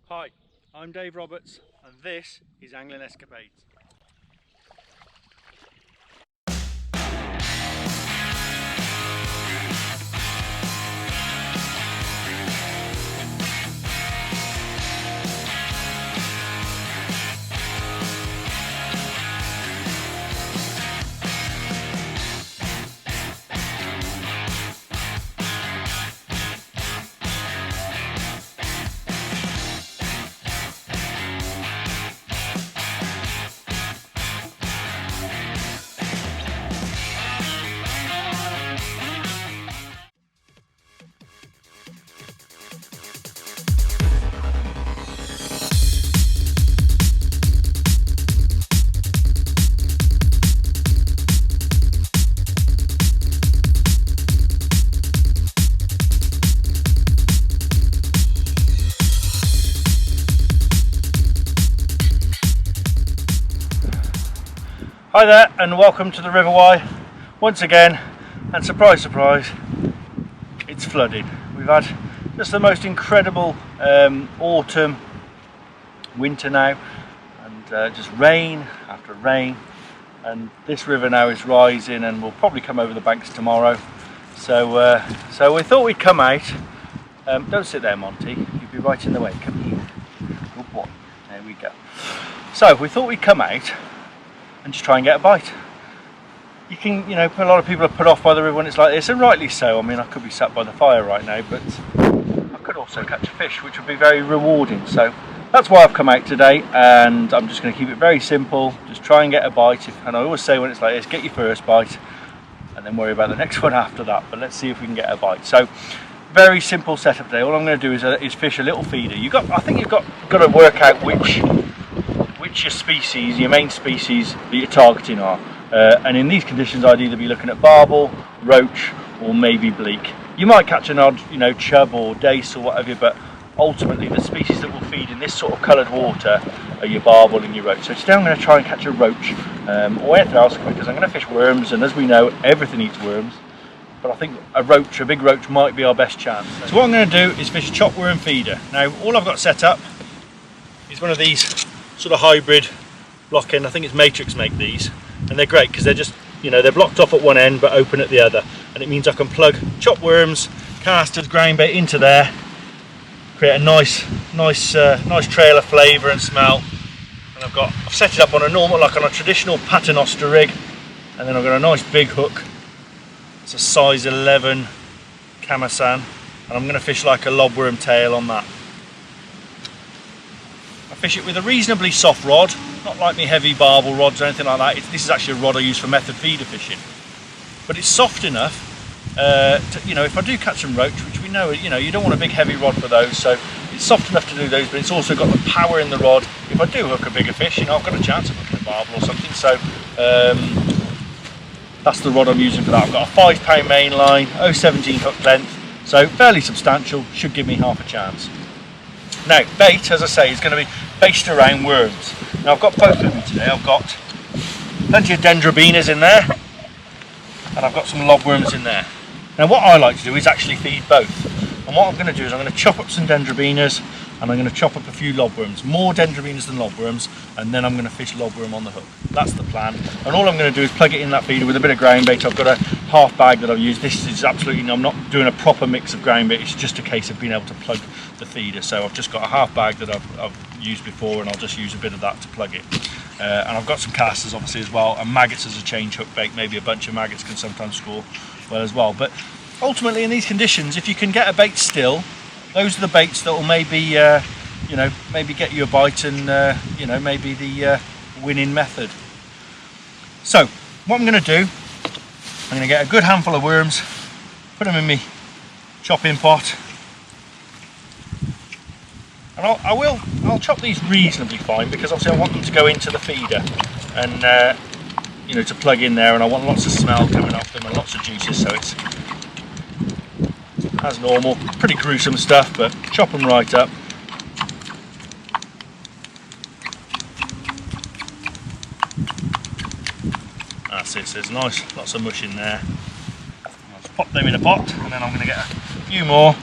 Hi, I'm Dave Roberts and this is Angling Escapades. Hi there and welcome to the River Wye once again, and surprise surprise, it's flooded. We've had just the most incredible autumn, winter now, and just rain after rain, and this river now is rising and will probably come over the banks tomorrow. So we thought we'd come out. Don't sit there, Monty, you'd be right in the way. Come here, good boy. There we go. So we thought we'd come out and just try and get a bite. You can, a lot of people are put off by the river when it's like this, and rightly so. I mean, I could be sat by the fire right now, but I could also catch a fish, which would be very rewarding. So that's why I've come out today, and I'm just going to keep it very simple. Just try and get a bite. And I always say when it's like this, get your first bite, and then worry about the next one after that. But let's see if we can get a bite. So very simple setup today. All I'm going to do is fish a little feeder. I think you've got to work out which your species, your main species that you're targeting are, and in these conditions I'd either be looking at barbel, roach, or maybe bleak. You might catch an odd chub or dace or whatever, but ultimately the species that will feed in this sort of coloured water are your barbel and your roach. So today I'm going to try and catch a roach or anything else, because I'm going to fish worms, and as we know, everything eats worms, but I think a big roach might be our best chance. So what I'm going to do is fish a chop worm feeder. Now all I've got set up is one of these sort of hybrid block end. I think it's Matrix make these, and they're great because they're just, they're blocked off at one end but open at the other, and it means I can plug chop worms, casters, ground bait into there, create a nice trail of flavour and smell. And I've set it up on a traditional paternoster rig, and then I've got a nice big hook. It's a size 11 Kamasan, and I'm going to fish like a lobworm tail on that. Fish it with a reasonably soft rod, not like me heavy barbel rods or anything like that. This is actually a rod I use for method feeder fishing, but it's soft enough to, if I do catch some roach, which we know, you don't want a big heavy rod for those, so it's soft enough to do those, but it's also got the power in the rod. If I do hook a bigger fish, I've got a chance of hooking a barbel or something. So that's the rod I'm using for that. I've got a 5 pound main line, 0.17 hook length, so fairly substantial, should give me half a chance. Now, bait, as I say, is going to be based around worms. Now, I've got both with me today. I've got plenty of dendrobinas in there, and I've got some lobworms in there. Now, what I like to do is actually feed both. And what I'm going to do is I'm going to chop up some dendrobinas, and I'm going to chop up a few lobworms. More dendrobinas than lobworms, and then I'm going to fish lobworm on the hook. That's the plan. And all I'm going to do is plug it in that feeder with a bit of ground bait. I've got a half bag that I've used. This is absolutely, I'm not doing a proper mix of ground bait. It's just a case of being able to plug the feeder. So I've just got a half bag that I've used before, and I'll just use a bit of that to plug it. And I've got some casters obviously as well, and maggots as a change hook bait. Maybe a bunch of maggots can sometimes score well as well. But ultimately in these conditions, if you can get a bait still, those are the baits that will maybe maybe get you a bite, and maybe the winning method. So what I'm going to do, I'm going to get a good handful of worms, put them in my chopping pot, and I'll chop these reasonably fine, because obviously I want them to go into the feeder and to plug in there, and I want lots of smell coming off them and lots of juices. So it's as normal, pretty gruesome stuff, but chop them right up. That's it, so there's lots of mush in there. I'll just pop them in a pot, and then I'm going to get a few more.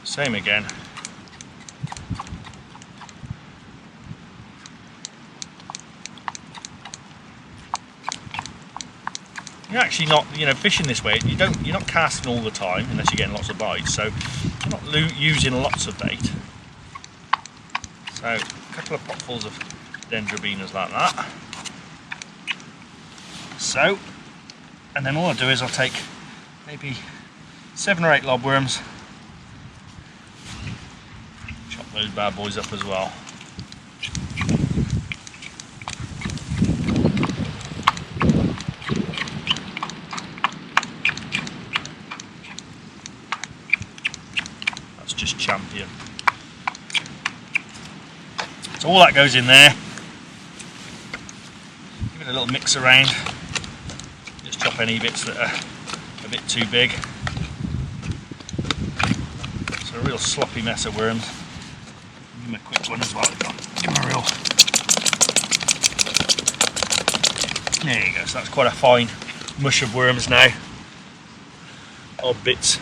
Same again. You're actually not, fishing this way. You're not casting all the time unless you're getting lots of bites. So you're not using lots of bait. So a couple of potfuls of dendrobinas like that. So, and then all I'll do is I'll take maybe 7 or 8 lobworms. Chop those bad boys up as well. That's just champion. So all that goes in there. Give it a little mix around. Just chop any bits that are a bit too big. It's a real sloppy mess of worms. Give them a quick one as well. Give them a real. There you go. So that's quite a fine mush of worms now. Odd bits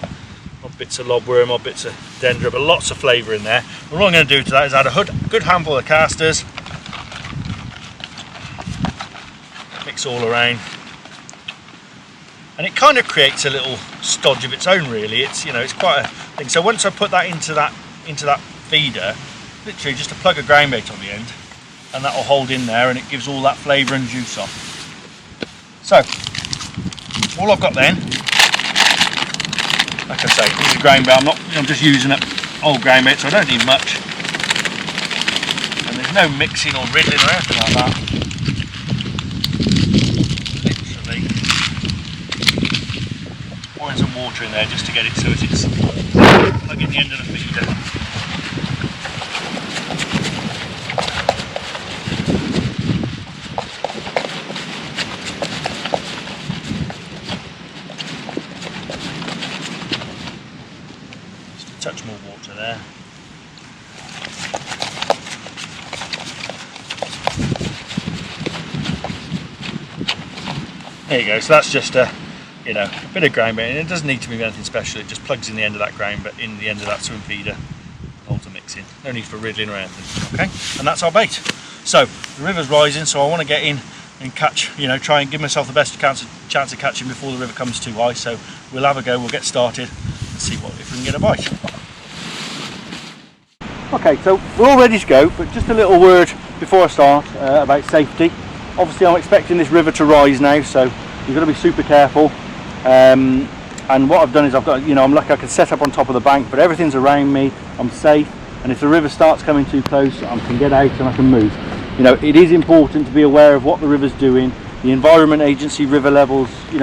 of lobworm, odd bits of dendro, but lots of flavour in there. And what I'm going to do to that is add a good handful of casters. Mix all around. And it kind of creates a little stodge of its own, really. It's it's quite a thing. So once I put that into that feeder, literally just a plug of ground bait on the end, and that will hold in there, and it gives all that flavour and juice off. So all I've got then, like I say, this is ground bait. I'm just using up old ground bait, so I don't need much. And there's no mixing or riddling or anything like that. Pouring some water in there just to get it so it's plugging the end of the feeder. Just a touch more water there. There you go. So that's just a bit of ground bait, and it doesn't need to be anything special. It just plugs in the end of that ground, but in the end of that swim feeder, holds a mix in. No need for riddling or anything. Okay, and that's our bait. So the river's rising, so I want to get in and catch. Try and give myself the best chance of catching before the river comes too high. So we'll have a go. We'll get started and see if we can get a bite. Okay, so we're all ready to go, but just a little word before I start about safety. Obviously, I'm expecting this river to rise now, so you've got to be super careful. And what I've done is I've got, I'm lucky I can set up on top of the bank, but everything's around me, I'm safe, and if the river starts coming too close, I can get out and I can move. It is important to be aware of what the river's doing. The Environment Agency river levels, you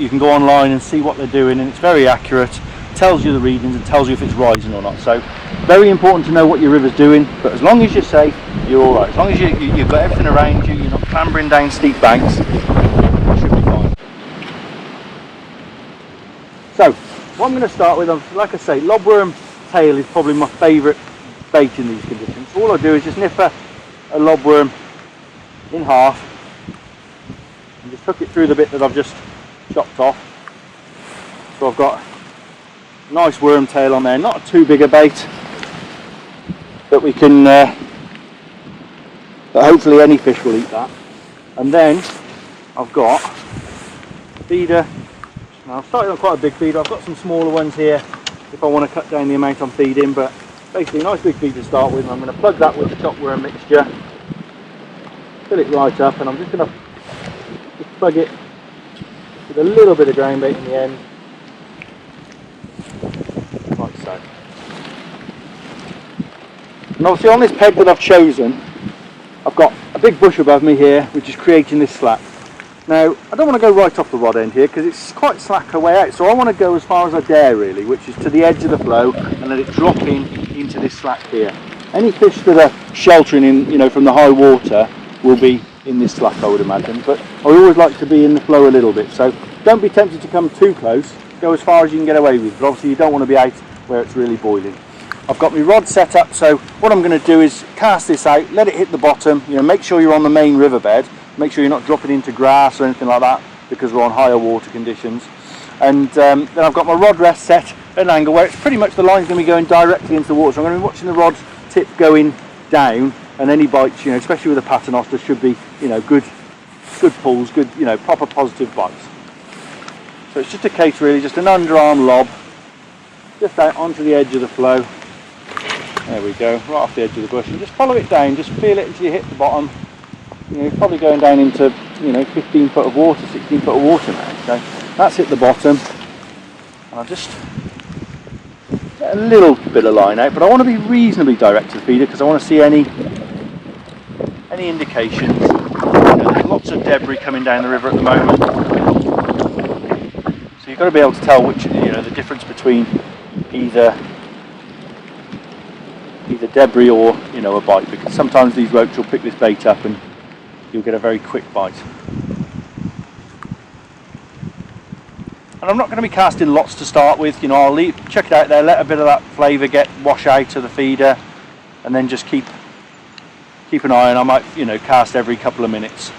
can go online and see what they're doing, and it's very accurate, tells you the readings and tells you if it's rising or not. So very important to know what your river's doing, but as long as you're safe, you're all right. As long as you've got everything around you, you're not clambering down steep banks, you should be fine. So what I'm going to start with, like I say, lobworm tail is probably my favourite bait in these conditions. So all I do is just nip a lobworm in half and just hook it through the bit that I've just chopped off. So I've got a nice worm tail on there, not too big a bait, but we can, but hopefully any fish will eat that. And then I've got a feeder. Now I've started on quite a big feeder. I've got some smaller ones here if I want to cut down the amount I'm feeding, but basically a nice big feeder to start with, and I'm going to plug that with the chopped worm mixture, fill it right up, and I'm just going to plug it with a little bit of ground bait in the end, like so. And obviously on this peg that I've chosen, I've got a big bush above me here which is creating this slack. Now I don't want to go right off the rod end here because it's quite slack a way out, so I want to go as far as I dare really, which is to the edge of the flow, and let it drop into this slack here. Any fish that are sheltering in, from the high water will be in this slack, I would imagine, but I always like to be in the flow a little bit, so don't be tempted to come too close. Go as far as you can get away with, but obviously you don't want to be out where it's really boiling. I've got my rod set up, so what I'm going to do is cast this out, let it hit the bottom, make sure you're on the main riverbed, make sure you're not dropping into grass or anything like that because we're on higher water conditions. And then I've got my rod rest set an angle where it's pretty much the line's going to be going directly into the water. So I'm going to be watching the rod tip going down, and any bites, you know, especially with a paternoster, should be, you know, good pulls, good, you know, proper positive bites. So it's just a case really, just an underarm lob, just out onto the edge of the flow. There we go, right off the edge of the bush, and just follow it down, just feel it until you hit the bottom. You know, you're probably going down into, you know, 15 foot of water, 16 foot of water now. So that's hit the bottom, and I'll just get a little bit of line out, but I want to be reasonably direct to the feeder because I want to see any indications. You know, there's lots of debris coming down the river at the moment, so you've got to be able to tell which, you know, the difference between either debris or, you know, a bite, because sometimes these roach will pick this bait up and you'll get a very quick bite. And I'm not going to be casting lots to start with, you know, I'll check it out there, let a bit of that flavour wash out of the feeder, and then just keep an eye on. I might, you know, cast every couple of minutes.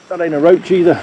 That ain't a roach either.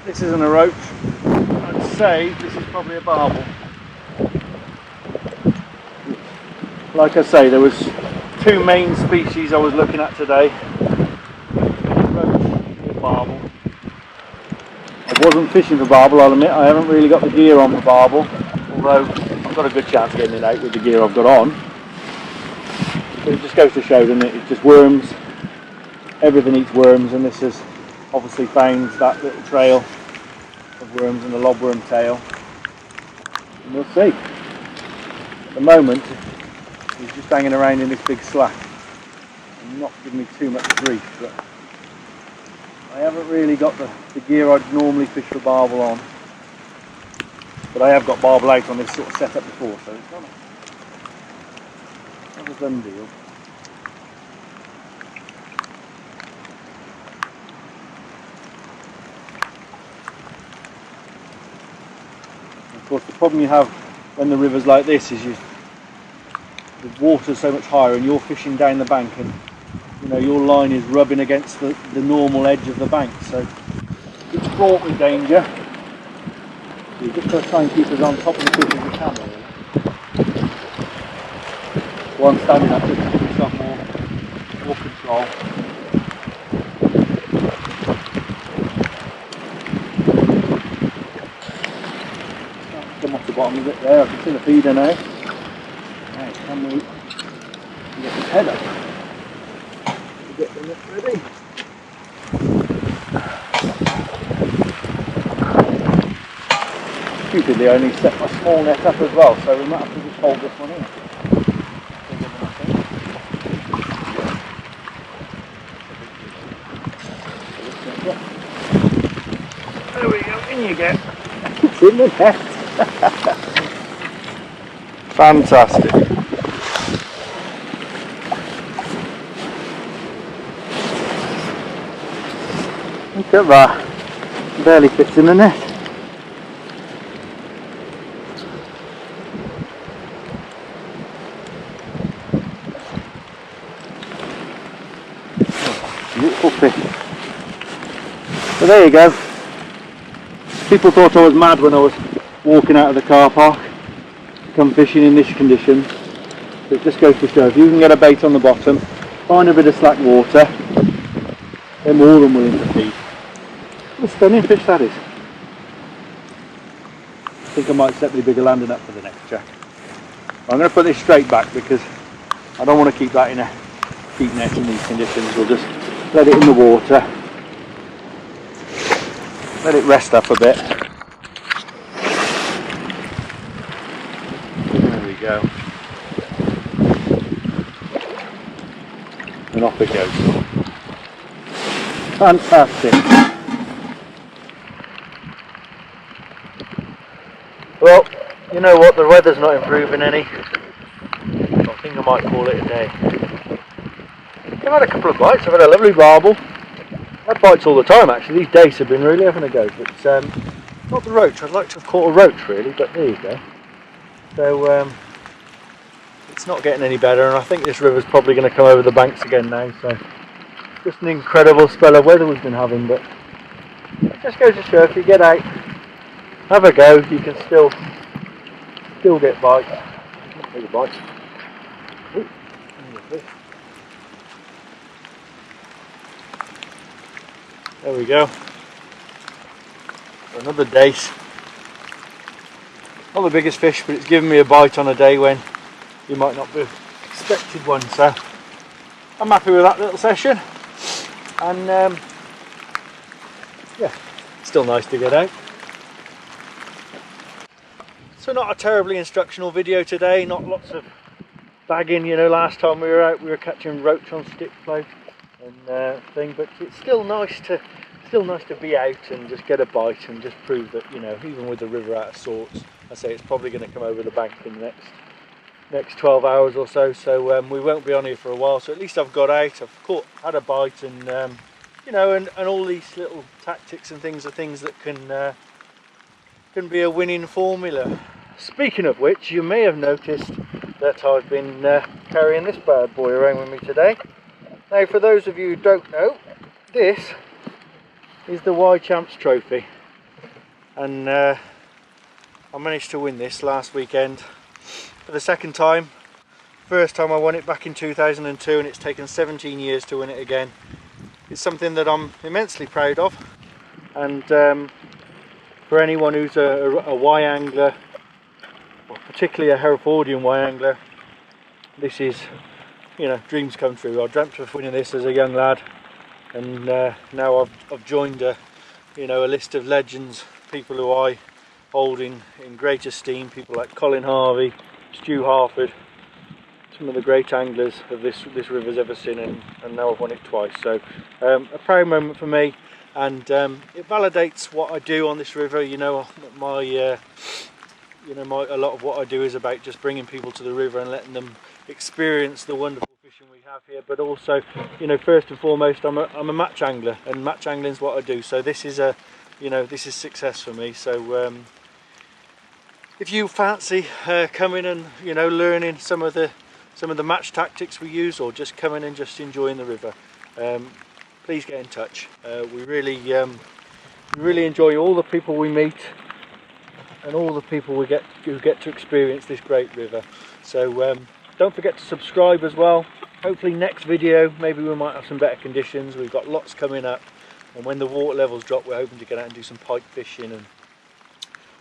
This isn't a roach. I'd say this is probably a barbel. Like I say, there was two main species I was looking at today. Roach or barbel. I wasn't fishing for barbel, I'll admit. I haven't really got the gear on for barbel, although I've got a good chance of getting it out with the gear I've got on. But it just goes to show, doesn't it? It's just worms. Everything eats worms, and this has obviously found that little trail of worms and the lobworm tail. And we'll see. At the moment, he's just hanging around in this big slack and not giving me too much grief, but I haven't really got the gear I'd normally fish for barbel on, but I have got barbel out on this sort of setup before, so it's not a done deal. Of course, the problem you have when the river's like this is the water's so much higher and you're fishing down the bank, and you know your line is rubbing against the normal edge of the bank, so it's fraught with danger. So you just got to try and keep us on top of the fish as you can, really. While I'm standing up, just give yourself more control. Come off the bottom of it there, I can see the feeder now. Right, can we get his head up? Get the net ready. Stupidly, I only set my small net up as well, so we might have to just hold this one in. There we go, in you get. It's in the net. Fantastic. Look at that. Barely fits in the net. Beautiful fish. So there you go. People thought I was mad when I was walking out of the car park to come fishing in this condition. But it just goes to show, if you can get a bait on the bottom, find a bit of slack water, they're more than willing to feed. What a stunning fish that is. I think I might set the bigger landing up for the next jack. I'm going to put this straight back because I don't want to keep that in a deep net in these conditions. We'll just let it in the water, let it rest up a bit. There we go. And off it goes. Fantastic. Well, you know what, the weather's not improving any. I think I might call it a day. I've had a couple of bites. I've had a lovely barbel. I've had bites all the time actually. These days have been really having a go, but not the roach. I'd like to have caught a roach really, but there you go. So it's not getting any better, and I think this river's probably going to come over the banks again now. So just an incredible spell of weather we've been having, but it just goes to show if you get out, have a go, you can still get bites. Take a bite. Ooh, there we go. Another dace. Not the biggest fish, but it's given me a bite on a day when you might not be expected one. So I'm happy with that little session. And yeah, still nice to get out. So not a terribly instructional video today, not lots of bagging. You know, last time we were out we were catching roach on stick float and thing, but it's still nice to be out and just get a bite and just prove that, you know, even with the river out of sorts, I say it's probably going to come over the bank in the next 12 hours or so. So we won't be on here for a while, so at least I've got out, I've had a bite, and you know, and all these little tactics and things are things that can be a winning formula. Speaking of which, you may have noticed that I've been carrying this bad boy around with me today. Now, for those of you who don't know, this is the Wye Champs trophy. and I managed to win this last weekend for the second time. First time I won it back in 2002, and it's taken 17 years to win it again. It's something that I'm immensely proud of, and for anyone who's a Wye angler, or particularly a Herefordian Wye angler, this is, you know, dreams come true. I dreamt of winning this as a young lad, and now I've joined a list of legends, people who I hold in great esteem, people like Colin Harvey, Stu Harford, some of the great anglers of this river's ever seen, and now I've won it twice. So a proud moment for me, and it validates what I do on this river. You know, a lot of what I do is about just bringing people to the river and letting them experience the wonderful fishing we have here. But also, you know, first and foremost, I'm a match angler, and match angling is what I do. So this is this is success for me. So if you fancy coming and learning some of the match tactics we use, or just coming and just enjoying the river, please get in touch. We really enjoy all the people we meet and all the people who get to experience this great river. So don't forget to subscribe as well. Hopefully next video maybe we might have some better conditions. We've got lots coming up, and when the water levels drop, we're hoping to get out and do some pike fishing and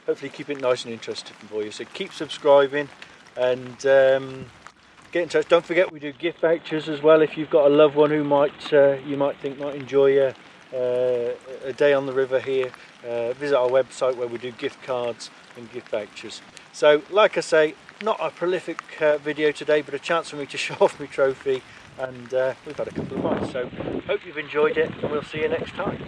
hopefully keep it nice and interesting for you. So keep subscribing and get in touch. Don't forget we do gift vouchers as well. If you've got a loved one who you might think might enjoy a day on the river here, visit our website where we do gift cards and gift vouchers. So like I say, not a prolific video today, but a chance for me to show off my trophy, and we've had a couple of bites. So hope you've enjoyed it, and we'll see you next time.